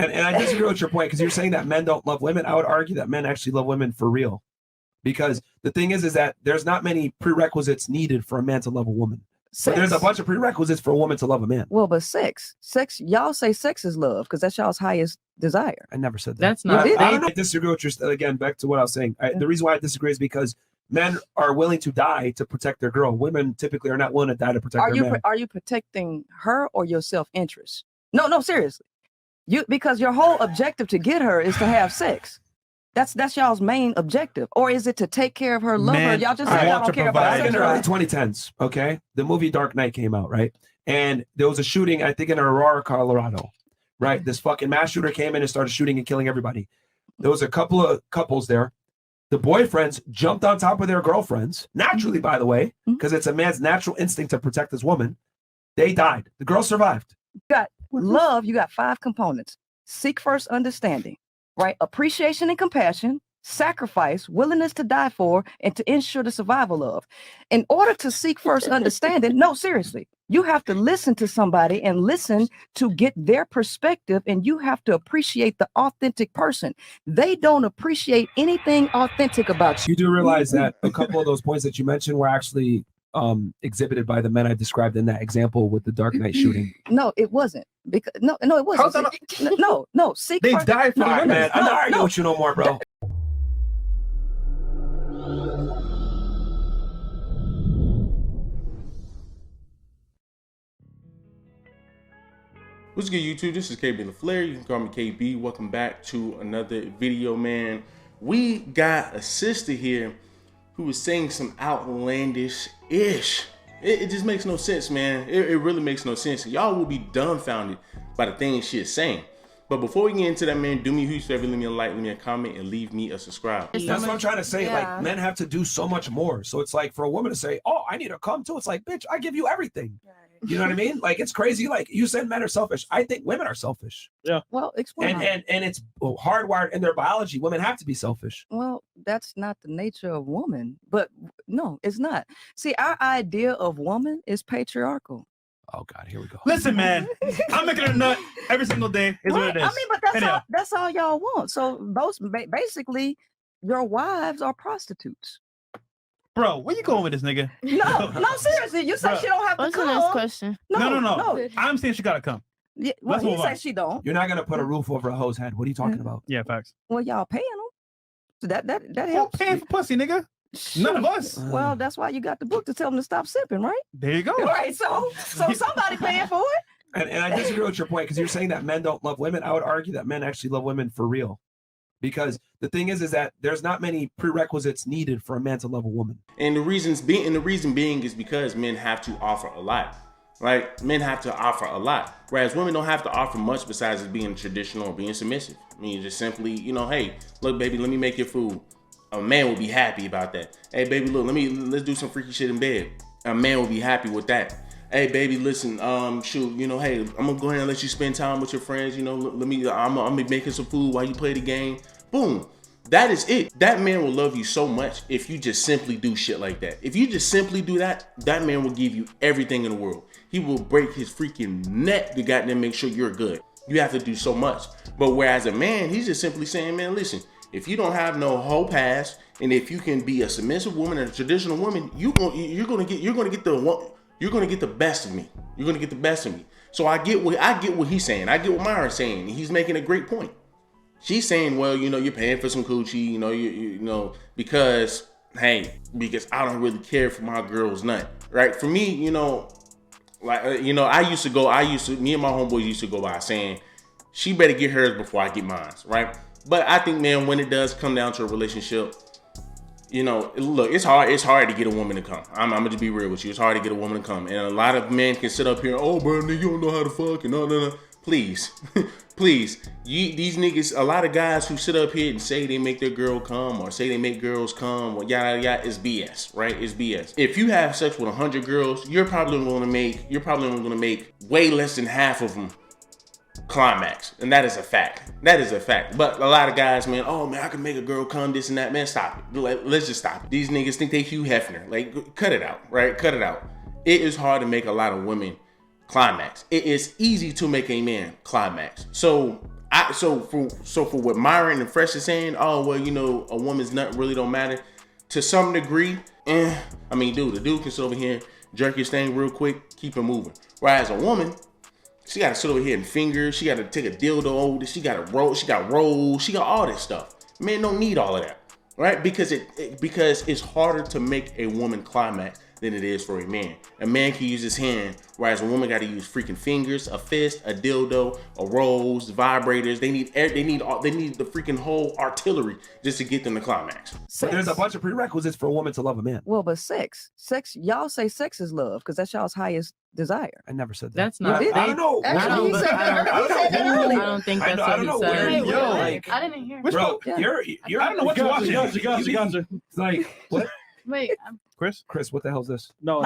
And I disagree with your point because you're saying that men don't love women. I would argue that men actually love women for real. Because the thing is that there's not many prerequisites needed for a man to love a woman. But there's a bunch of prerequisites for a woman to love a man. Well, but sex, y'all say sex is love because that's y'all's highest desire. I never said that. That's not. I disagree with your, again, back to what I was saying. The reason why I disagree is because men are willing to die to protect their girl. Women typically are not willing to die to protect their man. Are you protecting her or your self-interest? No, seriously. Because your whole objective to get her is to have sex. That's y'all's main objective, or is it to take care of her, love her? Y'all just say y'all don't care about sex. In the early 2010s, okay, the movie Dark Knight came out, right? And there was a shooting, I think, in Aurora, Colorado, right? This fucking mass shooter came in and started shooting and killing everybody. There was a couple of couples there. The boyfriends jumped on top of their girlfriends, naturally, by the way, because it's a man's natural instinct to protect his woman. They died. The girl survived. You got love. You got 5 components. Seek first understanding. Right? Appreciation and compassion, sacrifice, willingness to die for, and to ensure the survival of. In order to seek first understanding, no, seriously, you have to listen to somebody and listen to get their perspective, and you have to appreciate the authentic person. They don't appreciate anything authentic about you. You do realize that a couple of those points that you mentioned were actually exhibited by the men I described in that example with the Dark Knight shooting. No, it wasn't. Because no, it wasn't. No. Seek they first. died for the man. I'm not arguing with you no more, bro. What's good, YouTube? This is KB LaFleur. You can call me KB. Welcome back to another video, man. We got a sister here who was saying some outlandish-ish. It just makes no sense, man. It really makes no sense. Y'all will be dumbfounded by the things she is saying. But before we get into that, man, do me a huge favor, leave me a like, leave me a comment, and leave me a subscribe. That's what I'm trying to say. Yeah. Like, men have to do so much more. So it's like for a woman to say, oh, I need to come too. It's like, bitch, I give you everything. You know what I mean? Like, it's crazy. Like, you said men are selfish. I think women are selfish. Yeah. Well, explain. And it's hardwired in their biology. Women have to be selfish. Well, that's not the nature of woman. But no, it's not. See, our idea of woman is patriarchal. Oh God, here we go. Listen, man, I'm making a nut every single day. Is what it is. I mean, but that's all y'all want. So basically, your wives are prostitutes. Bro, where you going with this, nigga? No, seriously. You say she don't have to come. What's the next question? No. I'm saying she gotta come. Yeah, well, he said she don't. You're not gonna put a roof over a hoe's head. What are you talking about? Yeah, facts. Well, y'all paying them. So that helps. Who paying for pussy, nigga? None of us. Well, that's why you got the book to tell them to stop sipping, right? There you go. Right. So somebody paying for it. And I disagree with your point because you're saying that men don't love women. I would argue that men actually love women for real. Because the thing is that there's not many prerequisites needed for a man to love a woman. And the reason being is because men have to offer a lot. Right? Men have to offer a lot. Whereas women don't have to offer much besides being traditional or being submissive. I mean, just simply, hey, look, baby, let me make your food. A man will be happy about that. Hey, baby, look, let's do some freaky shit in bed. A man will be happy with that. Hey, baby, listen, shoot, hey, I'm gonna go ahead and let you spend time with your friends. I'm gonna be making some food while you play the game. Boom. That is it. That man will love you so much if you just simply do shit like that. If you just simply do that, that man will give you everything in the world. He will break his freaking neck to goddamn make sure you're good. You have to do so much. But whereas a man, he's just simply saying, man, listen, if you don't have no whole past, and if you can be a submissive woman and a traditional woman, you're gonna get the best of me. You're gonna get the best of me. So I get what he's saying. I get what Myra's saying. He's making a great point. She's saying, well, you're paying for some coochie, because I don't really care for my girl's nut, right? For me, me and my homeboys used to go by saying, she better get hers before I get mine, right? But I think, man, when it does come down to a relationship, look, it's hard to get a woman to come. I'm gonna just be real with you. It's hard to get a woman to come. And a lot of men can sit up here, oh, bro, nigga, you don't know how to fuck, and no. Please, these niggas, a lot of guys who sit up here and say they make their girl come or say they make girls come or yada yada is BS, right? It's BS. If you have sex with 100 girls, you're probably gonna make way less than half of them climax, and that is a fact. But a lot of guys, man, oh man, I can make a girl come, this and that. Man, stop it. Let's just stop it. These niggas think they Hugh Hefner. Like, cut it out, right? Cut it out. It is hard to make a lot of women climax. It is easy to make a man climax. So So for what Myron and Fresh is saying, oh well, you know, a woman's nut really don't matter. To some degree, I mean, dude, the dude can sit over here, jerk his thing real quick, keep it moving. Whereas a woman, she gotta sit over here and finger, she gotta take a dildo, she gotta roll, she got rolls, she got all this stuff. Men don't need all of that, right? Because because it's harder to make a woman climax than it is for a man. A man can use his hand, whereas a woman got to use freaking fingers, a fist, a dildo, a rose, vibrators. They need the freaking whole artillery just to get them to climax. But there's a bunch of prerequisites for a woman to love a man. Well, but sex, y'all say sex is love because that's y'all's highest desire. I never said that. That's not. did? I don't know. Actually, I don't think that's what he said. Yo, like, I didn't hear. bro, Yeah. you're I don't know what you're watching. Gotcha. It's like, what? Wait, Chris, what the hell's this? No,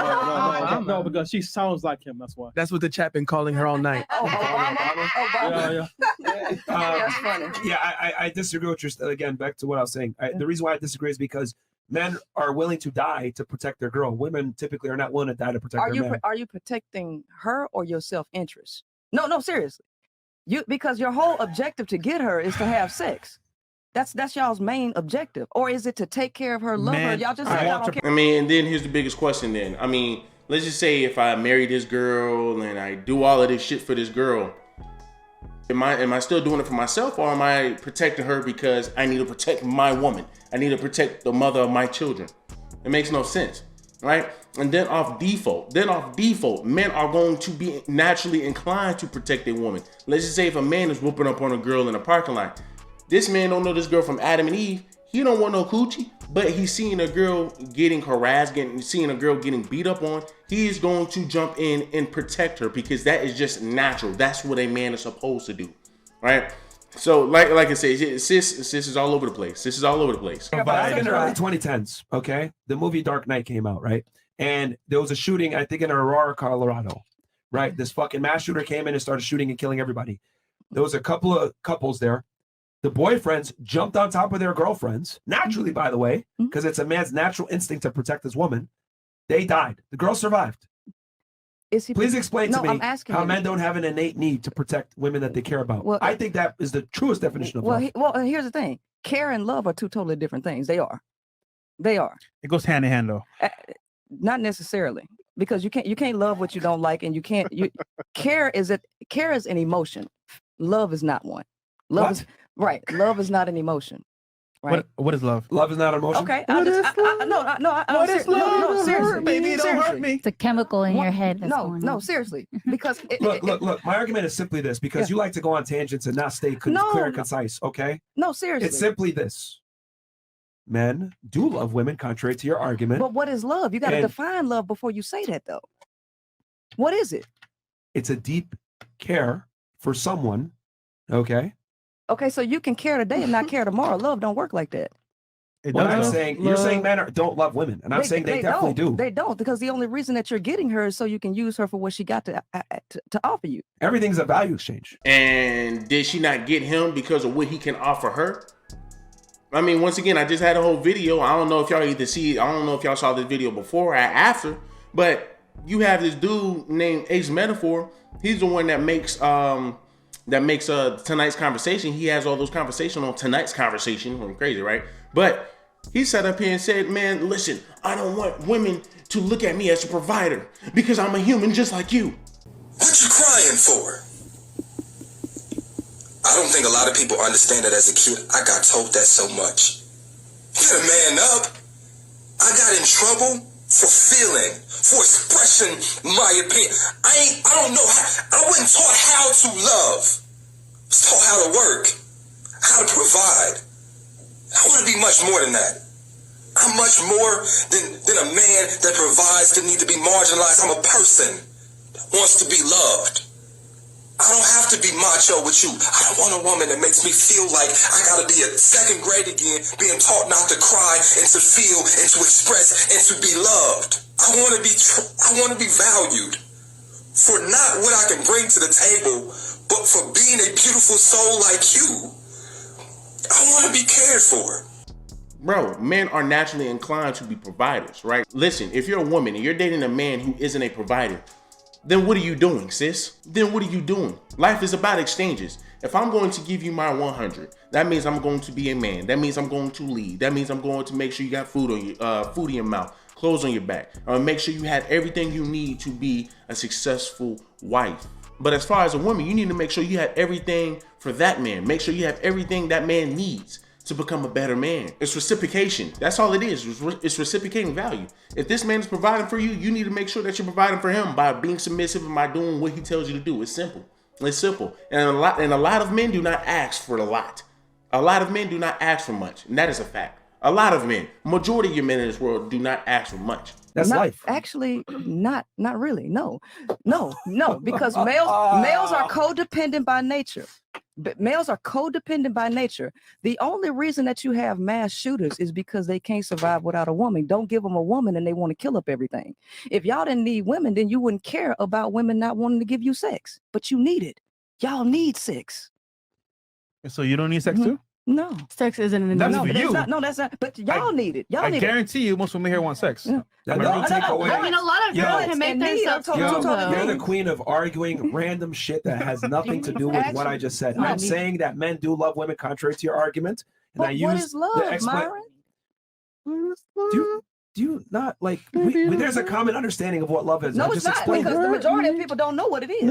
because she sounds like him. That's why. That's what the chat been calling her all night. Obama. Yeah. That's funny. Yeah, I disagree with your, again, back to what I was saying. The reason why I disagree is because men are willing to die to protect their girl. Women typically are not willing to die to protect their man. Are you protecting her or your self-interest? No, seriously. Because your whole objective to get her is to have sex. That's y'all's main objective, or is it to take care of her, love her? Y'all just say y'all don't care. I mean, and then here's the biggest question. Then I mean, let's just say if I marry this girl and I do all of this shit for this girl, am I still doing it for myself, or am I protecting her because I need to protect my woman? I need to protect the mother of my children. It makes no sense, right? And then off default, men are going to be naturally inclined to protect their woman. Let's just say if a man is whooping up on a girl in a parking lot, this man don't know this girl from Adam and Eve. He don't want no coochie, but he's seeing a girl getting harassed, seeing a girl getting beat up on. He is going to jump in and protect her because that is just natural. That's what a man is supposed to do, right? So, like I said, sis is all over the place. Back in the early 2010s, okay, the movie Dark Knight came out, right? And there was a shooting, I think, in Aurora, Colorado, right? This fucking mass shooter came in and started shooting and killing everybody. There was a couple of couples there. The boyfriends jumped on top of their girlfriends, naturally, by the way, because it's a man's natural instinct to protect his woman. They died. The girl survived. Please explain to me how men don't have an innate need to protect women that they care about. Well, I think that is the truest definition of love. Well, here's the thing. Care and love are two totally different things. They are. It goes hand in hand, though. Not necessarily, because you can't love what you don't like, and care is an emotion. Love is not one. Love is not an emotion. Right? What is love? Love is not an emotion. Okay. What is love? No, seriously. Baby, don't hurt me. It's a chemical in your head. No, seriously. Because look. My argument is simply this: because you like to go on tangents and not stay clear and concise. Okay. No, seriously. It's simply this: men do love women, contrary to your argument. But what is love? You got to define love before you say that, though. What is it? It's a deep care for someone. Okay. Okay, so you can care today and not care tomorrow. Love don't work like that. I'm saying you're saying men don't love women, and I'm saying they definitely do. They don't, because the only reason that you're getting her is so you can use her for what she got to offer you. Everything's a value exchange. And did she not get him because of what he can offer her? I mean, once again, I just had a whole video. I don't know if y'all saw this video before or after, but you have this dude named Ace Metaphor. He's the one that makes tonight's conversation. He has all those conversations on tonight's conversation. I'm crazy, right? But he sat up here and said, man, listen, I don't want women to look at me as a provider because I'm a human just like you. What you crying for? I don't think a lot of people understand that as a kid. I got told that so much. You gotta man up. I got in trouble for feeling, for expressing my opinion. I don't know how. I wasn't taught how to love. I was taught how to work, how to provide. I want to be much more than that. I'm much more than a man that provides that need to be marginalized. I'm a person that wants to be loved. I don't have to be macho with you. I don't want a woman that makes me feel like I gotta be at second grade again, being taught not to cry and to feel and to express and to be loved. I want to be valued for not what I can bring to the table, but for being a beautiful soul like you. I want to be cared for. Bro, men are naturally inclined to be providers, right? Listen, if you're a woman and you're dating a man who isn't a provider, then what are you doing, sis? Then what are you doing? Life is about exchanges. If I'm going to give you my 100, that means I'm going to be a man. That means I'm going to lead. That means I'm going to make sure you got food in your mouth, clothes on your back. Make sure you have everything you need to be a successful wife. But as far as a woman, you need to make sure you have everything for that man. Make sure you have everything that man needs to become a better man. It's reciprocation. That's all it is. It's reciprocating value. If this man is providing for you, you need to make sure that you're providing for him by being submissive and by doing what he tells you to do. It's simple. It's simple. And a lot of men do not ask for a lot. A lot of men do not ask for much. And that is a fact. A lot of men, majority of your men in this world do not ask for much. That's life. Actually, not really. No, because males are codependent by nature. But males are codependent by nature. The only reason that you have mass shooters is because they can't survive without a woman. Don't give them a woman and they want to kill up everything. If y'all didn't need women, then you wouldn't care about women not wanting to give you sex. But you need it. Y'all need sex. So you don't need sex too? No. Sex isn't an That's need. for you. That's not. But y'all need it. Y'all I need guarantee you, most women here want sex. Yeah. That doesn't take away. I mean, a lot of girls can make and need themselves are feel totally You're the things. queen of arguing random shit that has nothing to do with what I just said. I'm saying that men do love women, contrary to your argument. And But I what use is love, Myron? Do you not like? There's a common understanding of what love is. No, I it's just not, explained because it. the majority of people don't know what it is.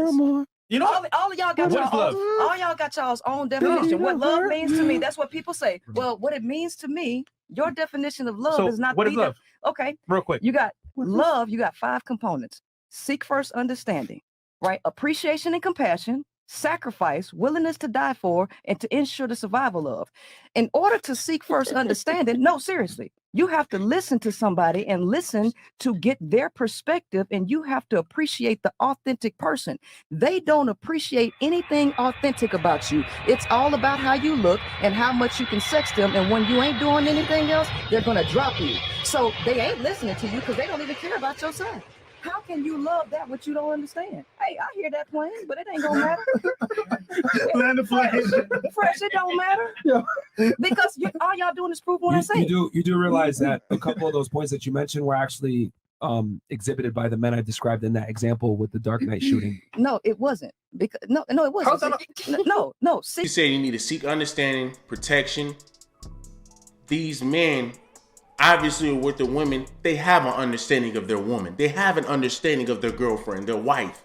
You know All of y'all got What is love? all y'all got y'all's own definition. What love means to me, that's what people say. Well, what it means to me, your definition of love So, is not what is the love? Okay. real quick. You got love, you got 5 components. Seek first understanding, right? Appreciation and compassion, sacrifice, willingness to die for, and to ensure the survival of. In order to seek first understanding, no, seriously, you have to listen to somebody and listen to get their perspective, and you have to appreciate the authentic person. They don't appreciate anything authentic about you. It's all about how you look and how much you can sex them, and when you ain't doing anything else, they're gonna drop you. So they ain't listening to you because they don't even care about your side. How can you love that what you don't understand? Hey, I hear that plane, but it ain't gonna matter. Land the plane. Fresh, it don't matter. Because all y'all doing is prove what I say. You do realize that a couple of those points that you mentioned were actually exhibited by the men I described in that example with the Dark Knight shooting. No, it wasn't. Because no, it wasn't. No. You said you need to seek understanding, protection. These men, obviously with the women, they have an understanding of their woman. They have an understanding of their girlfriend, their wife.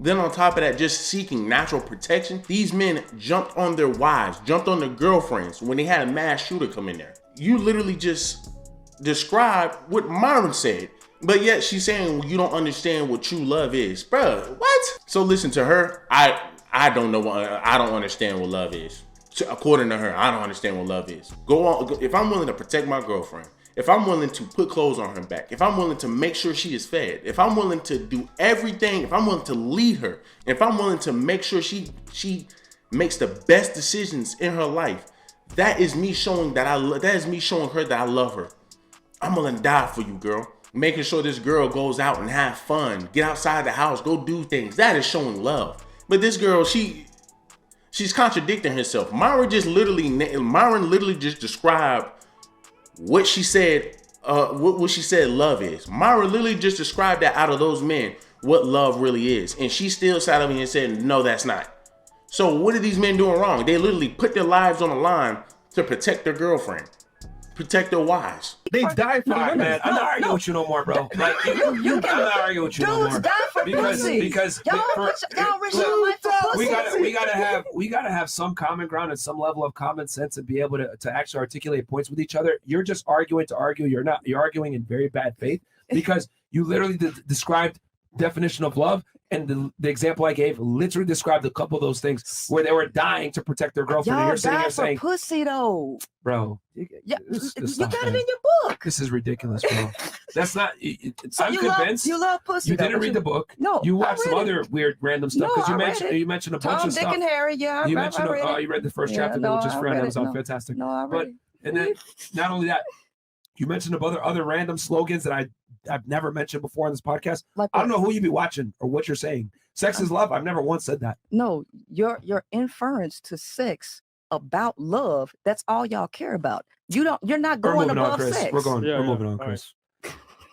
Then on top of that, just seeking natural protection, these men jumped on their wives, jumped on their girlfriends when they had a mass shooter come in there. You literally just described what Myron said, but yet she's saying you don't understand what true love is. Bruh, what? So listen to her. I don't know I don't understand what love is. According to her, I don't understand what love is. Go on. If I'm willing to protect my girlfriend, if I'm willing to put clothes on her back, if I'm willing to make sure she is fed, if I'm willing to do everything, if I'm willing to lead her, if I'm willing to make sure she makes the best decisions in her life, that is me showing that that is me showing her that I love her. I'm willing to die for you, girl. Making sure this girl goes out and have fun, get outside the house, go do things. That is showing love. But this girl, she's contradicting herself. Myron literally just described what she said, what she said love is. Myron literally just described that out of those men, what love really is. And she still sat up here and said, no, that's not. So what are these men doing wrong? They literally put their lives on the line to protect their girlfriend, protect their wives. They die for the women. Man, I'm not arguing with you no more, bro. Like, I'm not arguing with you no Dudes more. die for pussy. Because y'all risk your life for pussy. we gotta have some common ground and some level of common sense and be able to actually articulate points with each other. You're just arguing to argue. You're arguing in very bad faith because you literally described definition of love, and the example I gave literally described a couple of those things where they were dying to protect their girlfriend. Y'all And you're sitting die here for saying, pussy though. bro, Yeah, this you stuff, got it man. in your book. This is ridiculous, bro. That's not. So I'm you convinced. you love pussy. You though, didn't but read the book. No, You I watched some read it. other weird random stuff No, because I read you mentioned a bunch Tom, of Dick, stuff. and Harry. Yeah, You I mentioned read it. you read the first Yeah, chapter no, that was just I for read it. Amazon. No. Fantastic. No, I read But it. and then not only that, you mentioned other random slogans that I've never mentioned before on this podcast. Like I don't what? know who you be watching or what you're saying. Sex is love. I've never once said that. No, your inference to sex about love, that's all y'all care about. You're not We're going moving on, above Chris. sex. We're moving on, All Chris.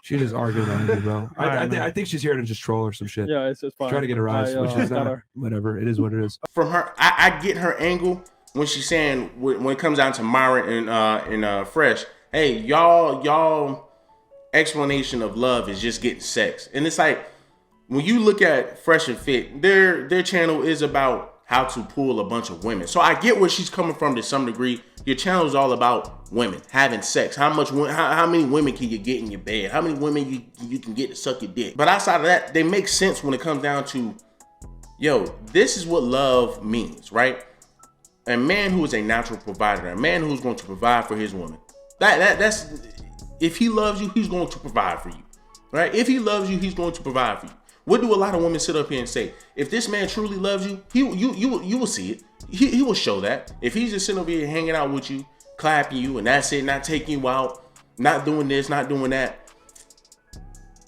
She just arguing on me, bro. Alright, I man. think she's here to just troll or some shit. Yeah, it's fine. Try to get a rise, which is got not her. whatever. It is what it is. From her, I get her angle when she's saying when it comes down to Myron and Fresh. Hey, y'all explanation of love is just getting sex, and it's like when you look at Fresh and Fit, their channel is about how to pull a bunch of women. So I get where she's coming from to some degree. Your channel is all about women having sex. How many women can you get in your bed? How many women you can get to suck your dick? But outside of that, they make sense when it comes down to, yo, this is what love means, right? A man who is a natural provider, a man who's going to provide for his woman. That's if he loves you, he's going to provide for you, right? If he loves you, he's going to provide for you. What do a lot of women sit up here and say? If this man truly loves you, you will see it. He will show that. If he's just sitting over here hanging out with you, clapping you, and that's it, not taking you out, not doing this, not doing that,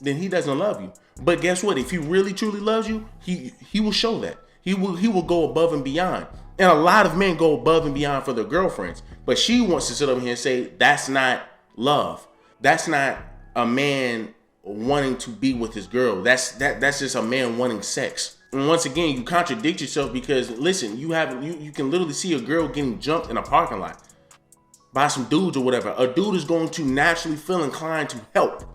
then he doesn't love you. But guess what? If he really truly loves you, he will show that. He will go above and beyond. And a lot of men go above and beyond for their girlfriends. But she wants to sit up here and say that's not love. That's not a man wanting to be with his girl. That's just a man wanting sex. And once again, you contradict yourself because listen, you can literally see a girl getting jumped in a parking lot by some dudes or whatever. A dude is going to naturally feel inclined to help.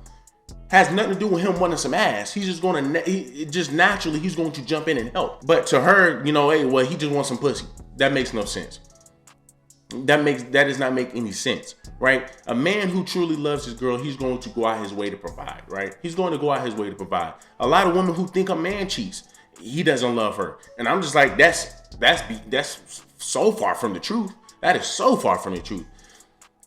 Has nothing to do with him wanting some ass. He's just going to just naturally he's going to jump in and help. But to her, hey, well, he just wants some pussy. That makes no sense. That does not make any sense, right? A man who truly loves his girl, he's going to go out his way to provide, right? He's going to go out his way to provide. A lot of women who think a man cheats, he doesn't love her, and I'm just like, that's so far from the truth. That is so far from the truth.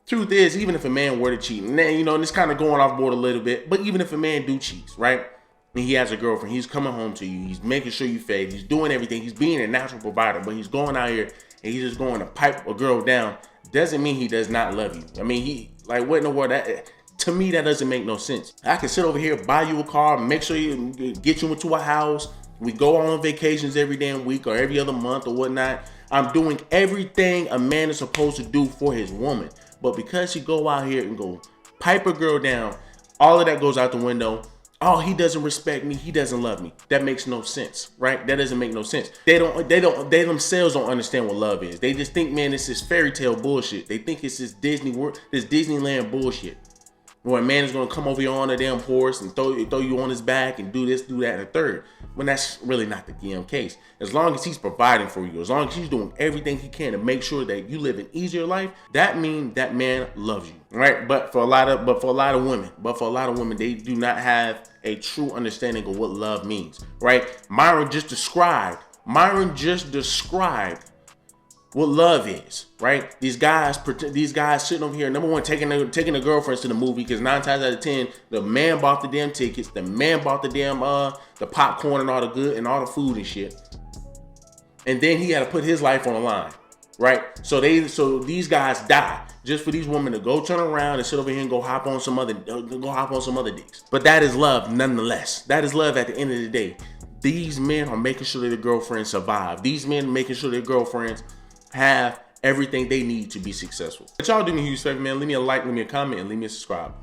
Truth is, even if a man were to cheat, and then, and it's kind of going off board a little bit, but even if a man do cheat, right? And he has a girlfriend, he's coming home to you, he's making sure you fed, he's doing everything, he's being a natural provider, but he's going out here and he's just going to pipe a girl down, doesn't mean he does not love you. I mean, what in the world? To me, that doesn't make no sense. I can sit over here, buy you a car, make sure you get you into a house. We go on vacations every damn week or every other month or whatnot. I'm doing everything a man is supposed to do for his woman. But because she go out here and go pipe a girl down, all of that goes out the window. Oh, he doesn't respect me. He doesn't love me. That makes no sense, right? That doesn't make no sense. They themselves don't understand what love is. They just think, man, this is fairy tale bullshit. They think it's this Disneyland bullshit. Where a man is going to come over here on a damn horse and throw you on his back and do this, do that, and a third. When that's really not the damn case. As long as he's providing for you, as long as he's doing everything he can to make sure that you live an easier life, that means that man loves you, right? But for a lot of women, they do not have a true understanding of what love means, right? Myron just described what love is, right? These guys sitting over here, number one, taking the girlfriends to the movie because 9 times out of 10, the man bought the damn tickets, the man bought the damn the popcorn and all the good and all the food and shit, and then he had to put his life on the line, right? So these guys die just for these women to go turn around and sit over here and go hop on some other dicks. But that is love, nonetheless. That is love at the end of the day. These men are making sure that their girlfriends survive. These men are making sure their girlfriends have everything they need to be successful. But y'all do me a huge favor, man. Leave me a like, leave me a comment, and leave me a subscribe.